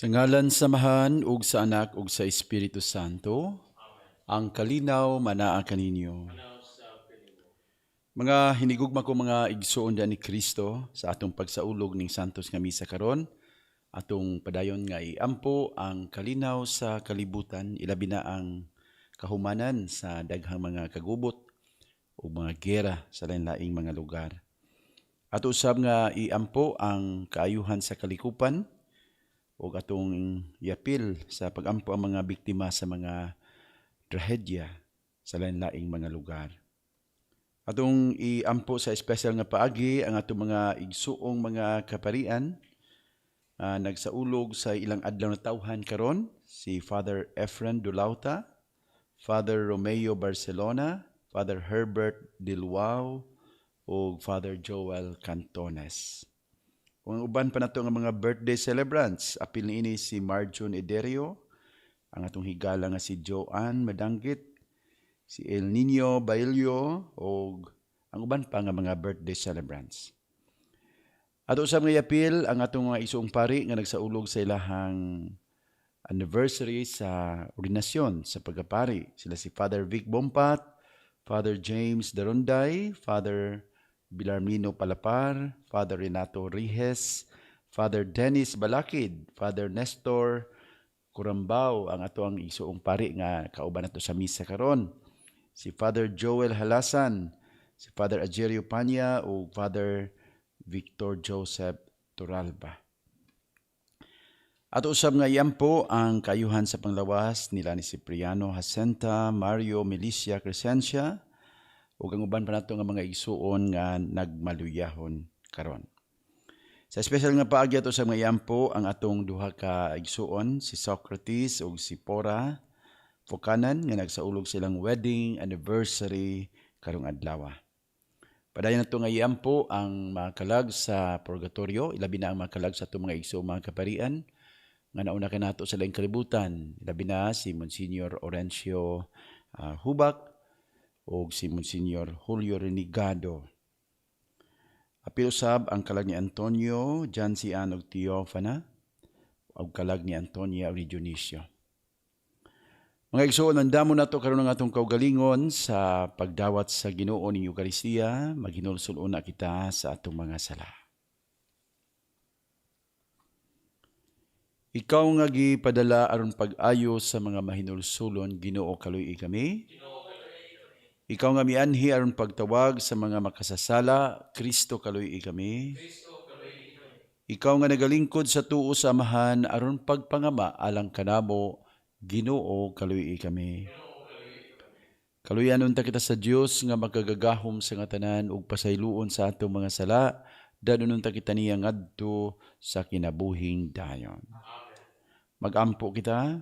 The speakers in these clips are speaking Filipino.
Sa ngalan sa Amahan ug sa Anak ug sa Espiritu Santo, ang kalinaw manaa kaninyo. Mga hinigugma ko mga igsuon ni Kristo sa atong pagsaulog ning santos nga misa karon, atong padayon nga iampo ang kalinaw sa kalibutan, ilabi na ang kahumanan sa daghang mga kagubot o mga gera sa lain-laing mga lugar. At usab nga iampo ang kaayuhan sa kalikupan o atong yapil sa pagampo ang mga biktima sa mga trahedya sa lain-laing mga lugar. Atong iampo sa espesyal nga paagi ang atong mga igsuong mga kaparian nagsaulog sa ilang adlaw na tawhan karon, si Father Efren Dulauta, Father Romeo Barcelona, Father Herbert Dilwao, o Father Joel Cantones. Kung ang uban pa nato nga mga birthday celebrants, apil niini si Marjon Ederio, ang atong higala nga si Joanne Madanggit, si El Nino Bailio, o ang uban pa nga mga birthday celebrants. At usab nga yapil ang atong mga isuong pari nga nagsaulog sa ilahang anniversary sa ordinasyon sa pagkapari. Sila si Father Vic Bompat, Father James Darunday, Father Bilarmino Palapar, Father Renato Rihes, Father Dennis Balakid, Father Nestor Curambao, ang ato ang isuong pari nga kauban nato sa misa karon. Si Father Joel Halasan, si Father Agerio Panya o Father Victor Joseph Turalba. At usab nga iampo ang kayuhan sa panglawas nila ni Cipriano Jacinta, Mario Milicia Crescencia, ug ang uban pa nato nga mga igsuon nga nagmaluyahon karon. Sa espesyal nga paagi ato sa mga iampo ang atong duha ka igsuon, si Socrates ug si Pora Focanan nga nagsaulog silang wedding anniversary karong adlaw. Padayon nato nga iampo ang mga kalag sa purgatorio, ilabi na ang mga kalag sa atong mga igsuong mga kaparian nga nauna kanato sa laing kalibutan, ilabi na si Monsignor Orencio Hubak o si Monsignor Julio Renegado. Apil usab ang kalag ni Antonio Jancian og Teofana o kalag ni Antonia ug ni Dionisio. Mga igsuon, nandamo nato karon ang atong kaugalingon sa pagdawat sa Ginoo ning Eucharistia, maghinulsul-una kita sa atong mga sala. Ikaw nga gipadala aron pag-ayo sa mga mahinulsulon, Ginoo kaluy kami. Ikaw nga mianhi aron pagtawag sa mga makasasala, Kristo kaluy kami. Ikaw nga nagalingkod sa tuo sa Amahan aron pagpangama alang kanamo, Ginoo kaluy kami. Kaluyanon ta kita sa Dios nga magagagahom sa nga tanan ug pasayloon sa atong mga sala, danunon ta kita niya ngadto sa kinabuhing dayon. Magampo kita.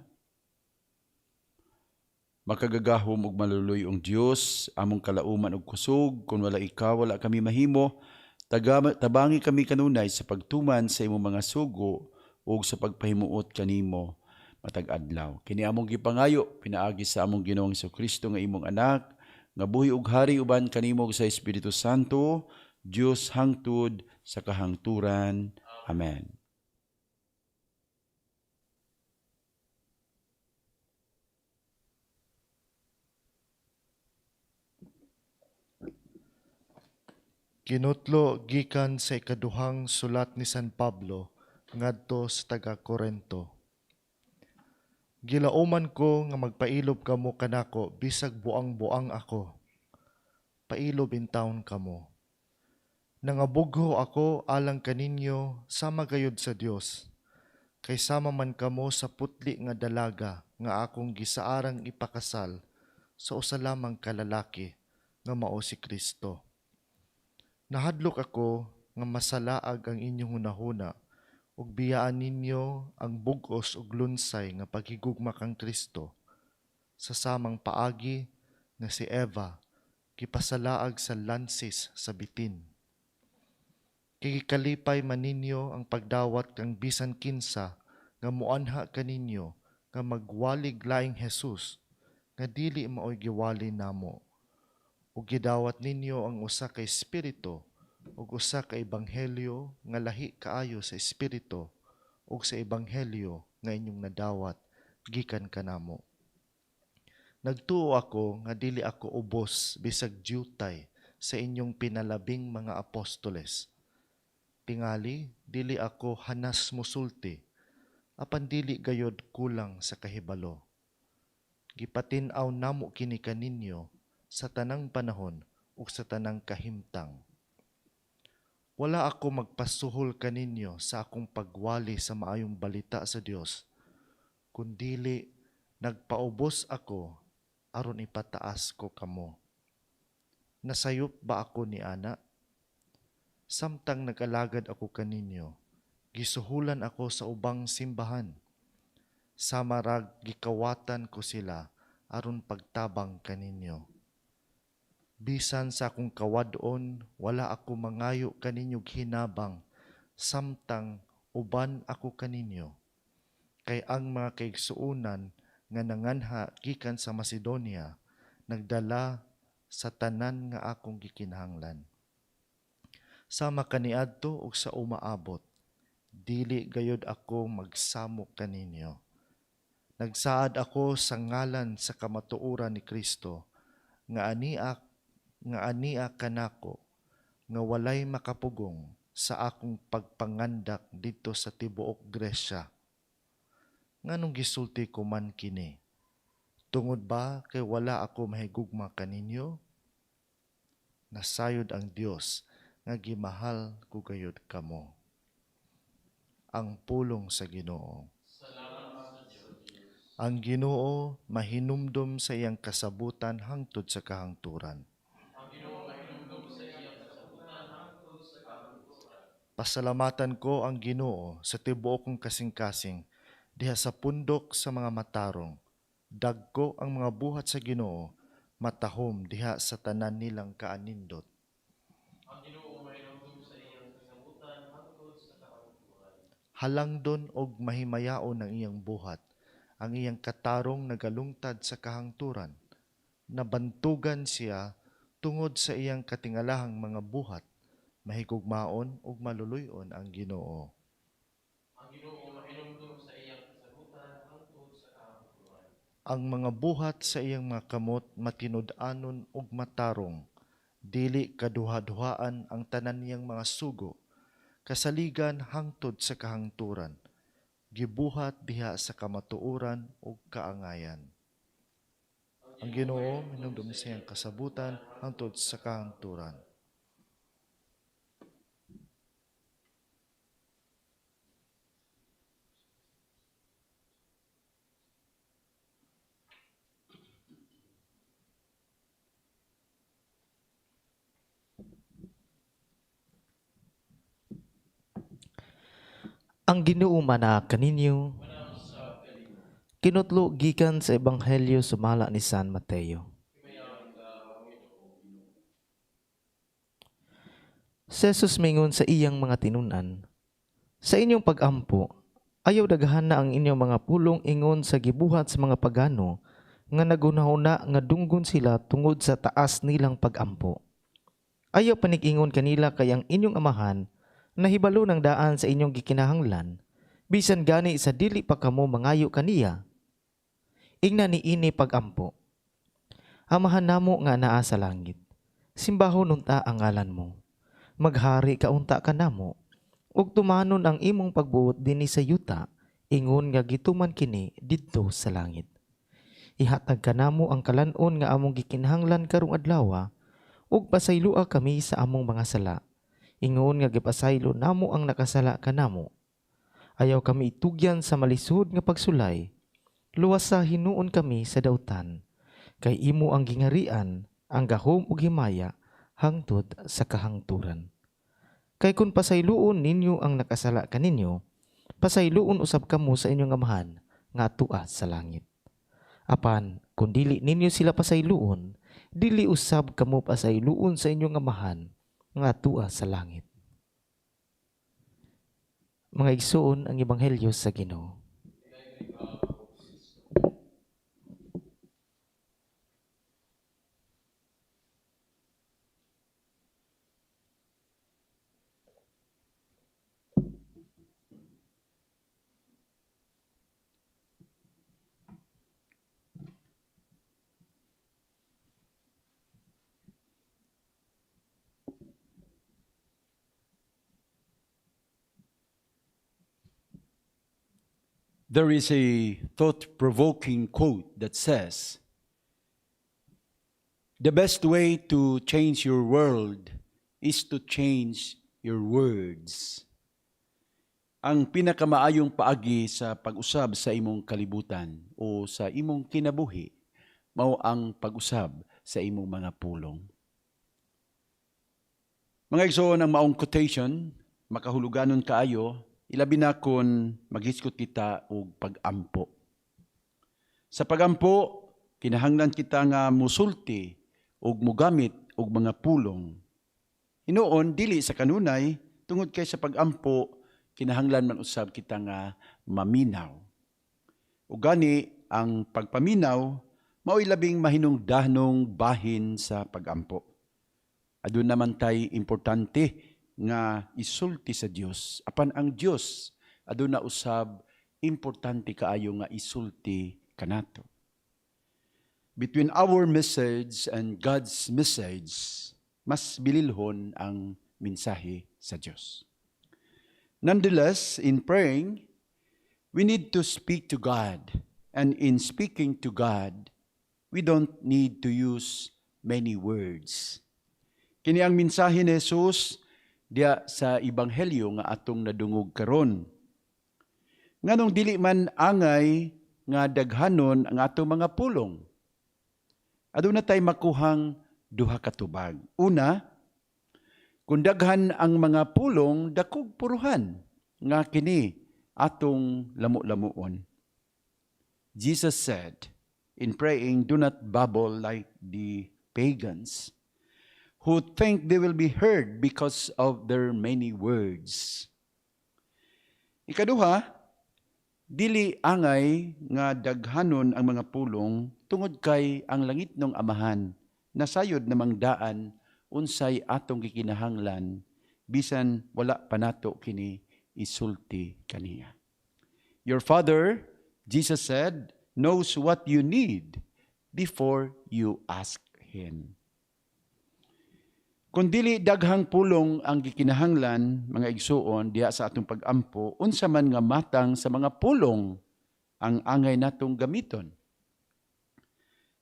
Makagagahom ug maluluy ang Dios, among kalauman ug kusog, kung wala ikaw wala kami mahimo. Tabangi kami kanunay sa pagtuman sa imong mga sugo ug sa pagpahimuot kanimo matag adlaw. Kini among gipangayo pinaagi sa among Ginoong Jesucristo nga imong anak, nga buhi ug hari uban kanimo sa Espiritu Santo, Dios hangtod sa kahangturan. Amen. Kinutlo gikan sa ikaduhang sulat ni San Pablo ngadto sa taga-Korento. Gilauman ko nga magpailob kamo kanako bisag buang-buang ako. Pailob in taon kamo. Nangabugho ako alang kaninyo sama gayud sa Dios. Kay sama man kamo sa putli nga dalaga nga akong gisaarang ipakasal sa usa lamang kalalaki nga mao si Kristo. Nahadlok ako nga masalaag ang inyong hunahuna ug biyaan ninyo ang bug-os ug lunsay nga paghigugma kang Kristo. Sa samang paagi nga si Eva gipasalaag sa lansis sa bitin. Kikikalipay man ninyo ang pagdawat kang bisan kinsa nga muanha kaninyo nga magwalig laing Jesus nga dili maoy giwali namo. Ug gidawat ninyo ang usa ka espiritu ug usa ka ebanghelyo nga lahi kaayo sa espiritu ug sa ebanghelyo nga inyong nadawat gikan kanamo. Nagtuo ako nga dili ako ubos bisag diutay sa inyong pinalabing mga apostoles. Tingali, dili ako hanas musulti, apan dili gayod kulang sa kahibalo. Gipatin-aw namo kini kaninyo sa tanang panahon ug sa tanang kahimtang. Wala ako magpasuhol kaninyo sa akong pagwali sa maayong balita sa Dios, kundili nagpaubos ako aron ipataas ko kamo. Nasayop ba ako ni ana? Samtang nag-alagad ako kaninyo, gisuhulan ako sa ubang simbahan. Samarag gikawatan ko sila aron pagtabang kaninyo. Bisan sa akong kawadon, wala ako mangayo kaninyo hinabang, samtang uban ako kaninyo. Kay ang mga kaigsuunan nga nanganha gikan sa Macedonia, nagdala sa tanan nga akong gikinahanglan. Sama kaniadto ug sa umaabot, dili gayud ako magsamok kaninyo. Nagsaad ako sa ngalan sa kamatuoran ni Kristo, nga ania kanako, nga walay makapugong sa akong pagpangandak dito sa tibuok Gresya. Nganong gisulti ko man kini? Tungod ba kay wala ako mahigugma kaninyo? Nasayod ang Dios nga gimahal ko gayud kamo. Ang pulong sa Ginoo. Ang Ginoo mahinumdom sa iyang kasabutan hangtod sa kahangturan. Pasalamatan ko ang Ginoo sa tibuok kong kasing-kasing diha sa pundok sa mga matarong. Dagko ang mga buhat sa Ginoo, matahom diha sa tanan nilang kaanindot. Halangdon og mahimayaon ang iyang buhat, ang iyang katarong nagalungtad sa kahangturan. Nabantugan siya tungod sa iyang katingalahang mga buhat, mahigugmaon ug maluluyon ang Ginoo. Ang mga buhat sa iyang mga kamot matinud-anon ug matarong, dili kaduha-duhaan ang tanan niyang mga sugo, kasaligan hangtod sa kahangturan, gibuhat diha sa kamatuoran ug kaangayan. Ang Ginoo minumdum sa iyang kasabutan hangtod sa kahangturan. Ang Ginoo mana kaninyo kinutlo gikan sa Ebanghelyo sumala ni San Mateo. Si Jesus mingon sa iyang mga tinunan, sa inyong pag-ampo, ayaw daghan na ang inyong mga pulong ingon sa gibuhat sa mga pagano nga nagunahuna nga dunggon sila tungod sa taas nilang pag-ampo. Ayaw panig-ingon kanila kay ang inyong amahan nahibalo ng daan sa inyong gikinahanglan, bisan gani sa dili pa kamo mangayo kaniya. Ingna ni ini pag-ampo. Amahan namo nga naa sa langit, simbahon unta ang ngalan mo. Maghari ka unta ka namo, ug tumanon ang imong pagbuot dinhi sa yuta, ingon nga gituman kini didto sa langit. Ihatag ka namo ang kalan-on nga among gikinahanglan karong adlaw, ug pasaylua kami sa among mga sala. Ingon nga gipasaylo namo ang nakasala kanamo. Ayaw kami itugyan sa malisod nga pagsulay. Luwas sa hinuon kami sa dautan. Kay imo ang gingarian, ang gahom ug himaya hangtod sa kahangturan. Kay kun pasayloon ninyo ang nakasala kaninyo, pasayloon usab kamo sa inyong amahan nga tua sa langit. Apan kun dili ninyo sila pasayloon, dili usab kamo pasayloon sa inyong amahan nga tua sa langit. Mga igsoon ang Ebanghelyo sa Ginoo. There is a thought-provoking quote that says, "The best way to change your world is to change your words." Ang pinakamaayong paagi sa pag-usab sa imong kalibutan o sa imong kinabuhi mao ang pag-usab sa imong mga pulong. Mga igsoon, ang maong quotation, makahuluganon kaayo, ilabi na kung maghiskot kita og pag-ampo. Sa pag-ampo, kinahanglan kita nga musulti og mugamit og mga pulong. Hinuon, dili sa kanunay, tungod kay sa pag-ampo, kinahanglan man usab kita nga maminaw. Ug gani ang pagpaminaw mao'y labing mahinungdanong bahin sa pag-ampo. Adun naman tay importante nga isulti sa Dios. Apan ang Dios adun na usab importante kaayo nga isulti kanato. Between our message and God's message, mas bililhon ang mensahe sa Dios. Nonetheless, in praying, we need to speak to God. And in speaking to God, we don't need to use many words. Kini ang mensahe ni Jesus diya sa Ebanghelyo nga atong nadungog karon. Nganong dili man angay nga daghanon ang atong mga pulong. Aduna tay makuhang duha ka tubag. Una, kung daghan ang mga pulong, dakog puruhan nga kini atong lamu-lamuon. Jesus said, in praying, "Do not babble like the pagans, who think they will be heard because of their many words." Ikaduha, dili angay nga daghanon ang mga pulong tungod kay ang langit ng Amahan nasayod namang daan unsay atong gikinahanglan bisan wala pa nato kini isulti kaniya. Your Father, Jesus said, knows what you need before you ask Him. Kung dili daghang pulong ang gikinahanglan, mga igsuon, diha sa atong pag-ampo, unsa man nga matang sa mga pulong ang angay natong gamiton.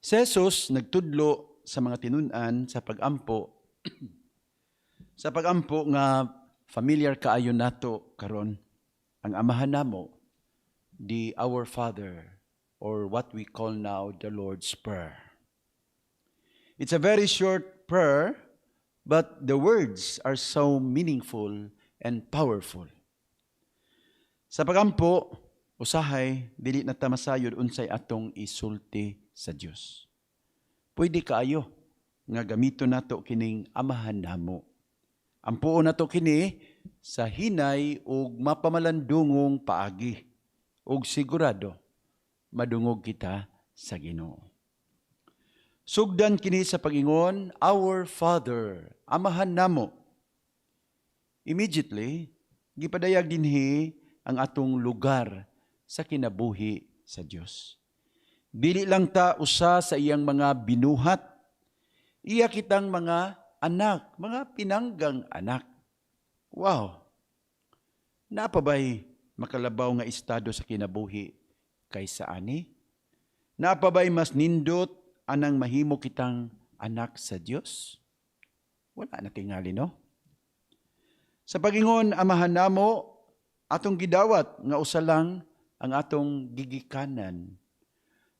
Si Jesus nagtudlo sa mga tinun-an sa pag-ampo, sa pag-ampo nga familiar kaayo nato karon, ang Amahan namo, the Our Father, or what we call now the Lord's Prayer. It's a very short prayer, but the words are so meaningful and powerful. Sa pag-ampo, usahay, dili na ta masayod unsay atong isulti sa Dios. Pwede kaayo nga gamiton nato kining Amahan namo. Ampuon nato kini sa hinay ug mapamalandungong paagi ug sigurado madungog kita sa Ginoo. Sugdan kini sa pag-ingon, Our Father, Amahan namo. Immediately, gipadayag dinhi ang atong lugar sa kinabuhi sa Dios. Dili lang ta usa sa iyang mga binuhat, iya kitang mga anak, mga pinanggang anak. Wow! Napabay makalabaw nga estado sa kinabuhi kaysa ani? Napabay mas nindot anang mahimo kitang anak sa Dios? Wala na tingali, no? Sa pag-ingon, Amahan namo, atong gidawat nga usa lang ang atong gigikanan,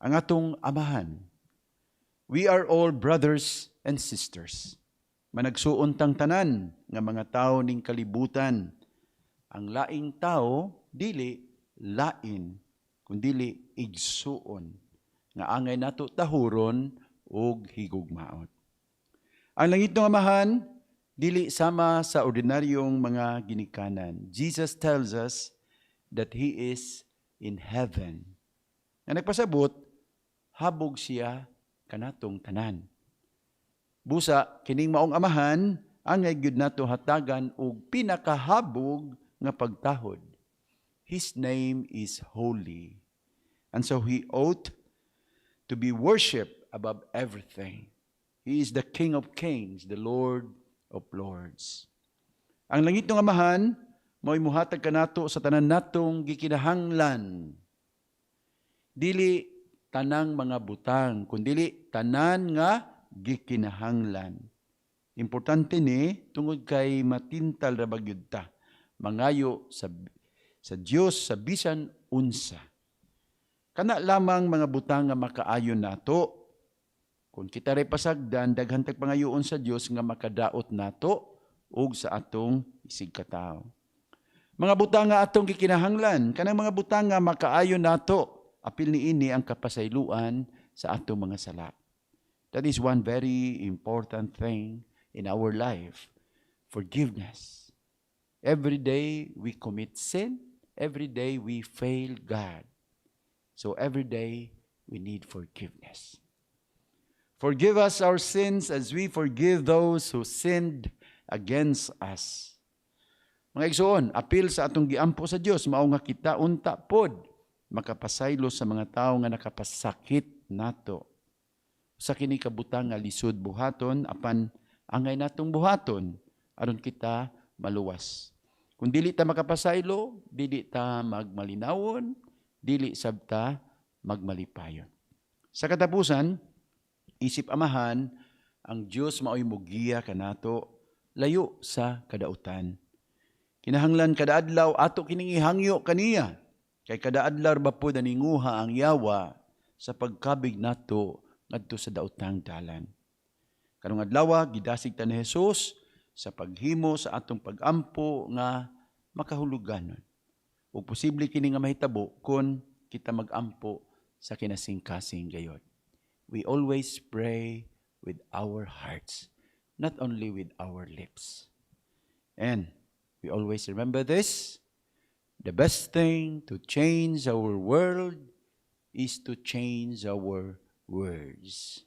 ang atong amahan. We are all brothers and sisters. Managsuon tang tanan nga mga tao ning kalibutan. Ang laing tao dili lain, kundili igsuon nga angay nato tahuron ug higugmaot. Ang langit ng Amahan dili sama sa ordinaryong mga ginikanan. Jesus tells us that He is in heaven. Nga nagpasabot, habog siya kanatong tanan. Busa, kining maong Amahan, angay gyud nato hatagan og pinakahabog nga pagtahod. His name is holy. And so He ought to be worshipped above everything. He is the King of kings, the Lord of lords. Ang langit ng Amahan, mo'y muhatag kanato sa tanan natong gikinahanglan dili tanang mga butang, kundi tanan nga gikinahanglan. Importante ni tungod kay matintal ra bagyud ta. Mangayo sa Dios sa bisan unsa. Kana lamang mga butang nga makaayon nato. Kung kita ray pasagdan, daghan tag pangayoon sa Dios nga makadaot nato ug sa atong isig katawo. Mga butang nga atong gikinahanglan, kanang mga butang nga makaayon nato, apil niini ang kapasayloan sa atong mga sala. That is one very important thing in our life, forgiveness. Every day we commit sin, every day we fail God. So every day we need forgiveness. Forgive us our sins as we forgive those who sinned against us. Mga igsoon, apil sa atong giampo sa Dios, mao nga kita unta pod makapasaylo sa mga tawo nga nakapasakit nato. Sa kini kabutang nga lisod buhaton apan angay natong buhaton aron kita maluwas. Kung dili ta makapasaylo, dili ta magmalinawon, dili sabta magmalipayon. Sa katapusan, isip amahan, ang Dios maoy mugiya kanato layo sa kadautan. Kinahanglan kada adlaw ato kining ihangyo kaniya. Kay kada adlaw ba po naninguha ang yawa sa pagkabig nato ngadto sa daotang dalan. Karong adlaw gidasig ta ni Hesus sa paghimo sa atong pagampo nga makahuluganon. Ug posible kini nga mahitabo kun kita magampo sa kinasingkasing gayod. We always pray with our hearts, not only with our lips. And we always remember this, the best thing to change our world is to change our words.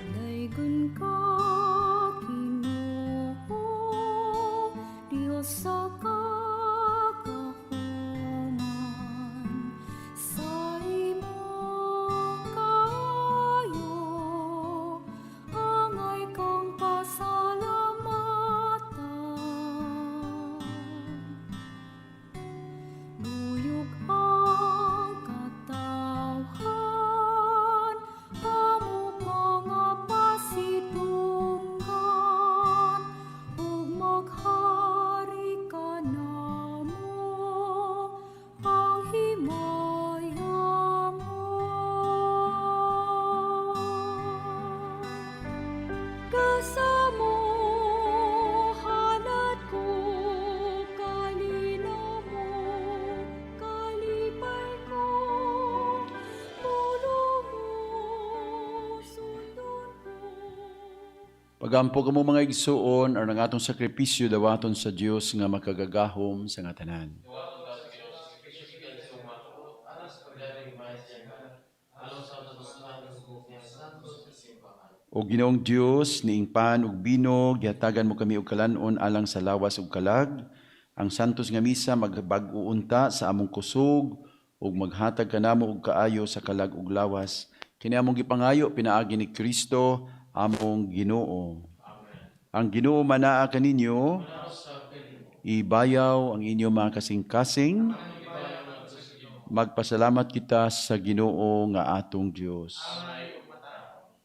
Daigon ka, Ginoo, Dios sa kagahuman, sa imong kaayo, angay kang pasalamatan. Buyog ang katawhan, amo mga pasidunggan, ug maghari ka namo, ang himaya mo. Kasamo hanad ko kalinaw mo, kalipay ko, pulo mo, sundon ko. Pagampo kamo mga igsuon or ng atong sakripisyo dawaton sa Dios nga makagagahom sa nga tanan. O Ginoong Dios, niingpan ug bino, gihatagan mo kami og kalanon alang sa lawas ug kalag. Ang santos nga misa magbag-o unta sa among kusog ug maghatag kanamo og kaayo sa kalag ug lawas. Kini among gipangayo pinaagi ni Kristo among Ginoo. Ang Ginoo manaa kaninyo, ibayaw ang inyong mga kasing-kasing. Magpasalamat kita sa Ginoo nga atong Dios.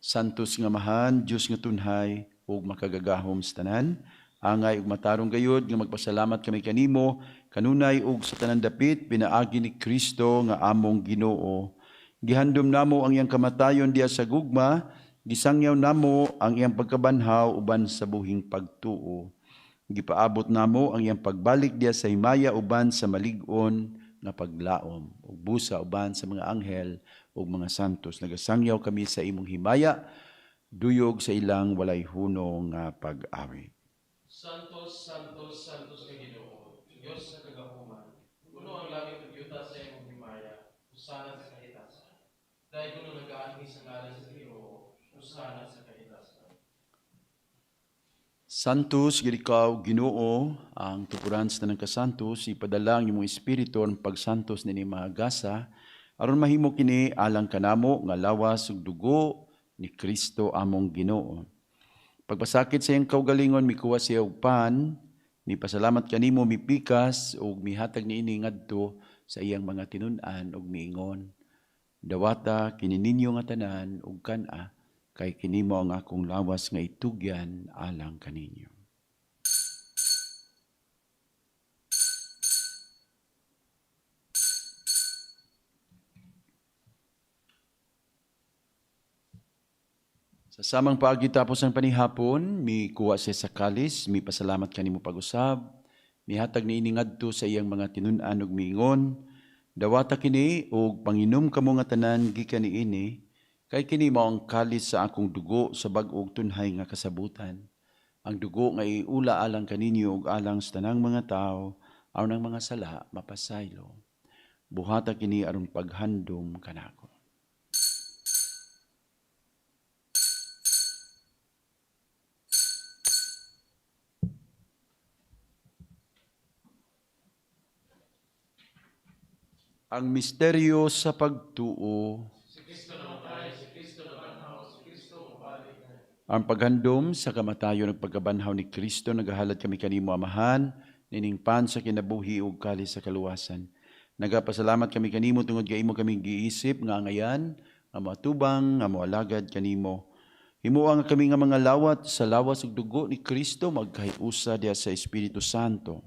Santos nga mahan, Diyos nga tunhay, ug makagagahom sa tanan. Angay ug matarong gayud nga magpasalamat kami kanimo, kanunay ug sa tanan dapit pinaagi ni Kristo nga among Ginoo. Gihandom namo ang iyang kamatayon diya sa gugma, gisangyaw namo ang iyang pagkabanhaw uban sa buhing pagtuo. Gipaabot namo ang iyang pagbalik diya sa himaya uban sa malig-on nga paglaom, ug busa uban sa mga anghel ug mga santos. Nagasangyaw kami sa imong himaya, duyog sa ilang walay hunong nga pag-awi. Santos, Santos, Santos ka Ginoo, Diyos sa kagahuman. Puno ang langit ug yuta sa imong himaya, usana sa kahitasan. Dahil kung nagaagi sa ngalan sa Ginoo, usana sa kahitasan. Santos, gid ikaw, Ginoo, ang tukuran sa tanang kasantos, ipadala ang imong espiritu ang pagsantos nini mahagasa, aron mahimo kini alang kanamo nga lawas ug dugo ni Kristo among Ginoo. Pagpasakit sa iyang kaugalingon, mikuha siya og pan, mipasalamat kanimo, mipikas, ug mihatag niini ngadto sa iyang mga tinun-an ug miingon, dawata kini ninyo nga tanan ug kan-a, kay kini mo ang akong lawas nga itugyan alang kaninyo. Sa samang paagi tapos ang panihapon, mikuha siya sa kalis, mipasalamat kanimo pag-usab, mihatag niini ngadto sa iyang mga tinun-an ug miingon, dawata kini ug panginom kamo nga tanan gikan niini, kay kini mao ang kalis sa akong dugo sa bag-ong tunhay nga kasabutan. Ang dugo nga iula alang kaninyo ug alang sa tanang mga tao, aron ang mga sala mapasaylo. Buhata kini aron paghandom kanako. Ang misteryo sa pagtuo. Ang paghandom sa kamatayon ng pagkabanhaw ni Kristo, nagahalad kami kanimo amahan, nining pan sa kinabuhi ug kalis sa kaluwasan. Nagapasalamat kami kanimo tungod kay imo kaming giisip nga ngayan, nga matubang, nga moalagad kanimo. Himuang kami nga mga lawat sa lawas ug dugo ni Kristo magkahiusa diha sa Espiritu Santo.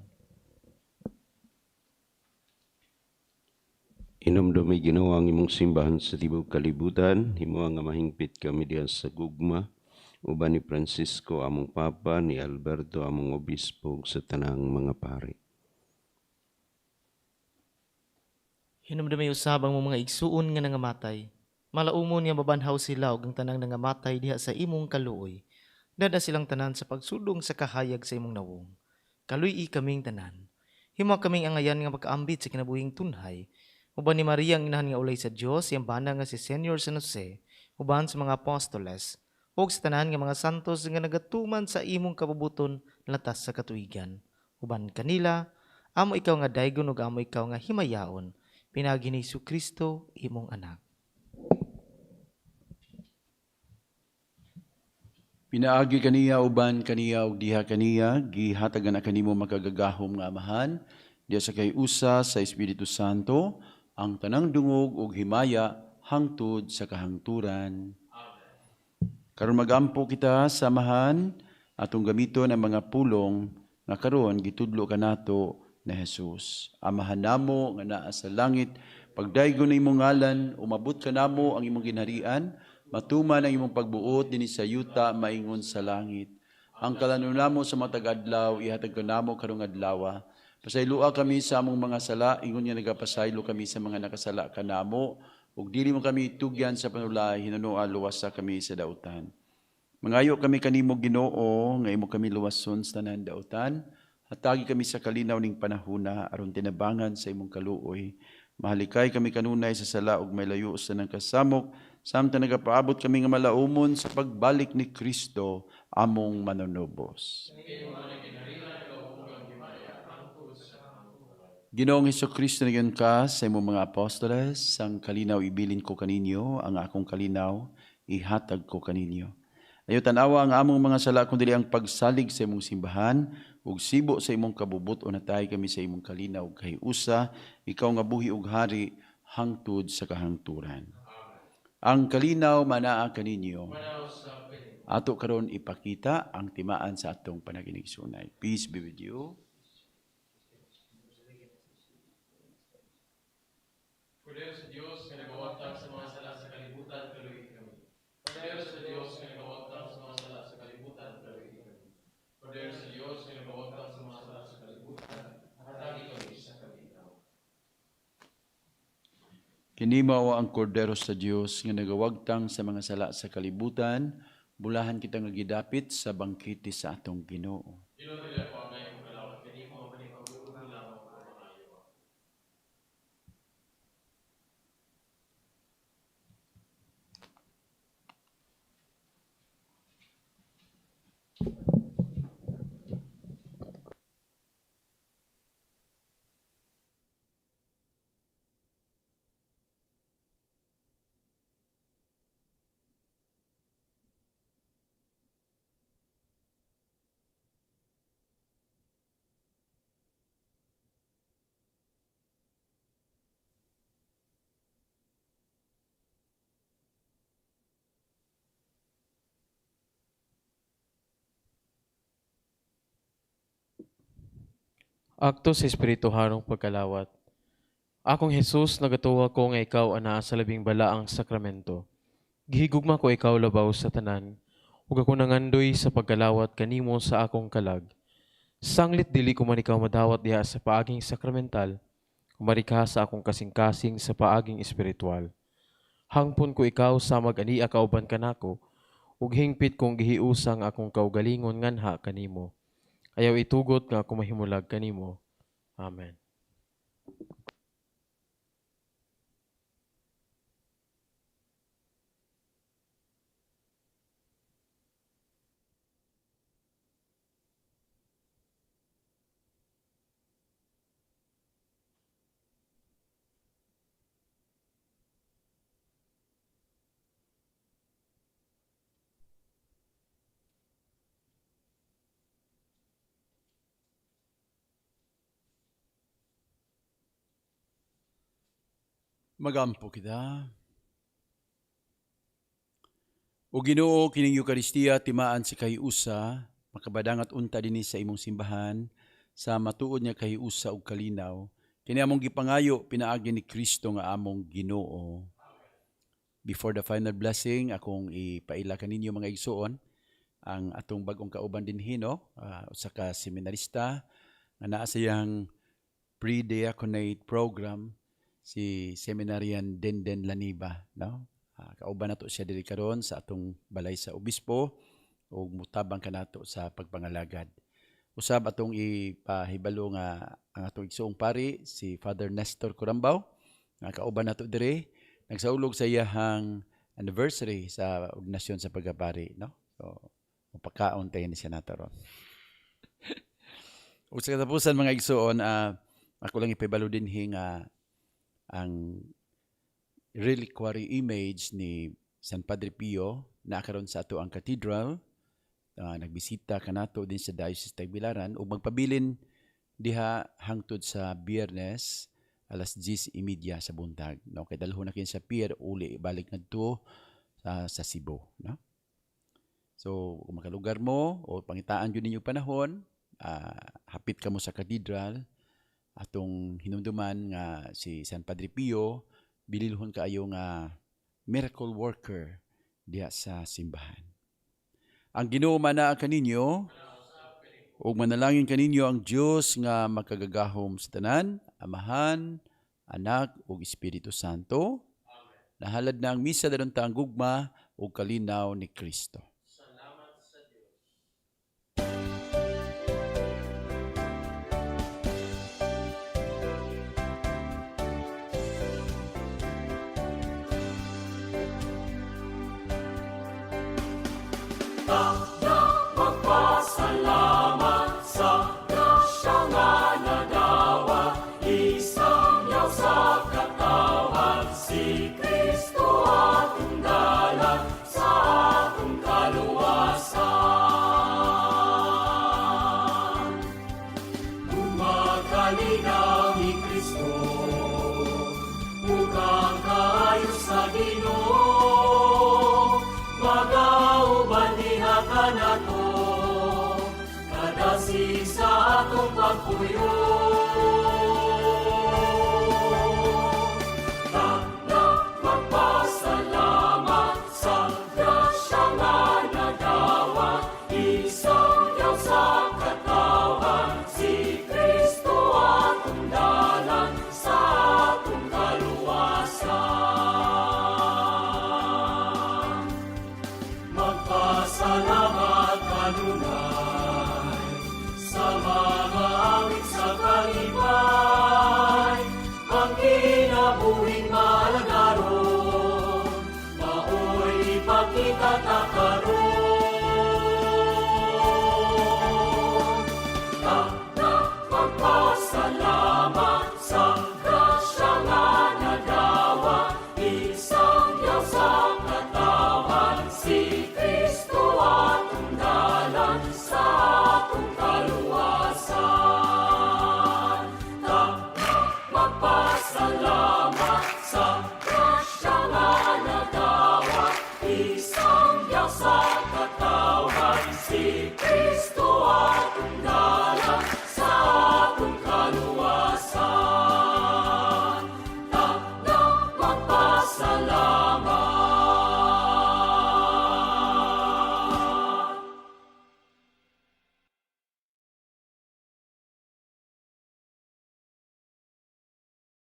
Inomdumi Ginoo ang imong simbahan sa tibuok kalibutan, himuang nga mahingpit kami diha sa gugma, uban ni Francisco among Papa, ni Alberto among Obispo sa tanang mga pari. Hinumdumay usab ang mga igsuon nga nangamatay. Malaumon nga mabanhaw sila ug ang tanang nangamatay diha sa imong kaluoy. Dada silang tanan sa pagsudong sa kahayag sa imong nawong. Kaluy-i kaming tanan. Himo kaming angayan nga magkaambit sa kinabuhing tunhay. Uban ni Maria ang inahan nga ulay sa Dios, iyang bana nga si Senyor San Jose, uban sa mga apostoles, ug sa tanan nga mga santos nga nagatuman sa imong kabubuton latas sa katuigan. Uban kanila, amo ikaw nga daygon ug amo ikaw nga himayaon. Pinagi ni Jesu-Kristo imong anak. Pinaagi kaniya uban kaniya ug diha kaniya, gihatagan na kanimo makagagahom nga amahan, diha sa kayusa sa Espiritu Santo, ang tanang dungog ug himaya hangtod sa kahangturan. Karon magampo kita sa amahan, atong gamiton ang mga pulong nga karon gitudlo kanato na Jesus. Amahan namo nga naa sa langit, pagdaygon na imong ngalan, umabot kanamo ang imong ginharian, matuman ang imong pagbuot dinhi sa yuta maingon sa langit. Ang kalanon namo sa matag adlaw ihatag kanamo karong adlaw. Pasaylua kami sa among mga sala, ingon nga nagapasaylo kami sa mga nakasala kanamo, ug dili mo kami tugyan sa panulay, hinunua luwasa kami sa dautan. Mangayo kami kanimo Ginoo, nga imo kami luwason sa tanan dautan, hatagi kami sa kalinaw ning panahuna, aron tinabangan sa imong kaluoy. Mahalikay kami kanunay sa sala ug may layo sa nang kasamok, samtang nagapaabot kami nga malaumon sa pagbalik ni Kristo, among manunubos. Ginoong Hesukristo nagyan ka sa imong mga apostoles, ang kalinaw ibilin ko kaninyo, ang akong kalinaw ihatag ko kaninyo. Ayo tanawa ang among mga sala kundi ang pagsalig sa imong simbahan, ug sibo sa imong kabubuton natay kami sa imong kalinaw ug kahiusa, ikaw nga buhi ug hari hangtod sa kahangturan. Ang kalinaw manaa kaninyo. Ato karon ipakita ang timaan sa atong panaginigsunay. Peace be with you. Kordero sa Diyos nga nagawagtang sa mga sala sa kalibutan, kaluy kami. Kordero sa Diyos nga nagawagtang sa mga sala sa kalibutan, kaluy kami. Kordero sa Diyos nga nagawagtang sa mga sala sa kalibutan, hatagi kami sa kabitaw. Kini mao ang kordero sa Dios nga nagawagtang sa mga sala sa kalibutan, bulahan kita nga gidapit sa bangkete sa atong Ginoo. Dinodila ko ang ngayong kalawat kanimo, manipagbubuhan lamang ko mangayo. Akto sa Espiritu harong pagkalawat. Akong Jesus, nagatuwa ko nga ikaw ana sa labing balaang sakramento. Gihigugma ko ikaw labaw sa tanan, ug ako nangandoy sa pagkalawat kanimo sa akong kalag. Sanglit dili ko man ikaw madawat diha sa paaging sakramental, umarika sa akong kasing-kasing sa paaging espiritual. Hangpon ko ikaw sa mag-ania kauban kanako, ug hingpit kong gihiusang akong kaugalingon nganha kanimo. Ayaw itugot nga ako mahimulag kanimo. Amen. Magampo kita. O Ginoo kining Eucharistia timaan si kahiusa, makabadangat unta dinhi sa imong simbahan, sa matuod niya kahiusa ug kalinaw, kini among gipangayo pinaagi ni Kristo nga among Ginoo. Before the final blessing, akong ipaila kaninyo mga igsoon, ang atong bagong kauban dinhi no, usa ka seminarista nga naa sa iyang pre-diaconate program, si Seminarian Denden Laniba, no? Kauban nato siya diri karon sa atong balay sa obispo ug mutabang kanato sa pagpangalagad. Usab atong ipahibalo nga ang atong igsoong pari si Father Nestor Corambaw, nga kauban nato diri nagsaulog sa iyahang anniversary sa ordinasyon sa pagkapari, no? So mapakaon tayo ni siya nato ron. Ug sa katapusan mga igsoon, ako lang ipahibalo dinhi nga ang reliquary image ni San Padre Pio na karon sa ato ang cathedral. Nagbisita kanato din sa Diocese Tagbilaran ug magpabilin diha hangtod sa Biyernes alas 10:30 sa buntag, no? Kay dalhon na kin sa pier uli balik ngadto sa Cebu, no? So kung makalugar mo o pangitaan jud ninyo panahon, hapit kamo sa cathedral atong hinumduman nga si San Padre Pio bililhon kaayo nga miracle worker diha sa simbahan. Ang Ginoo manaa kaninyo ug manalangin kaninyo ang Dios nga makagagahom sa tanan, Amahan, Anak ug Espiritu Santo. Nahalad na ang misa dayon ta ang gugma ug kalinaw ni Kristo. Sa atong pagpuyo na magpasalamat sa grasya nga nagawa isang yaw sa katawan si Kristo atong dalan sa atong kaluwasan. Magpasalamat kanunay sa mga awit sa kalipay, ang kinabuhing malagaron, maoy ipakita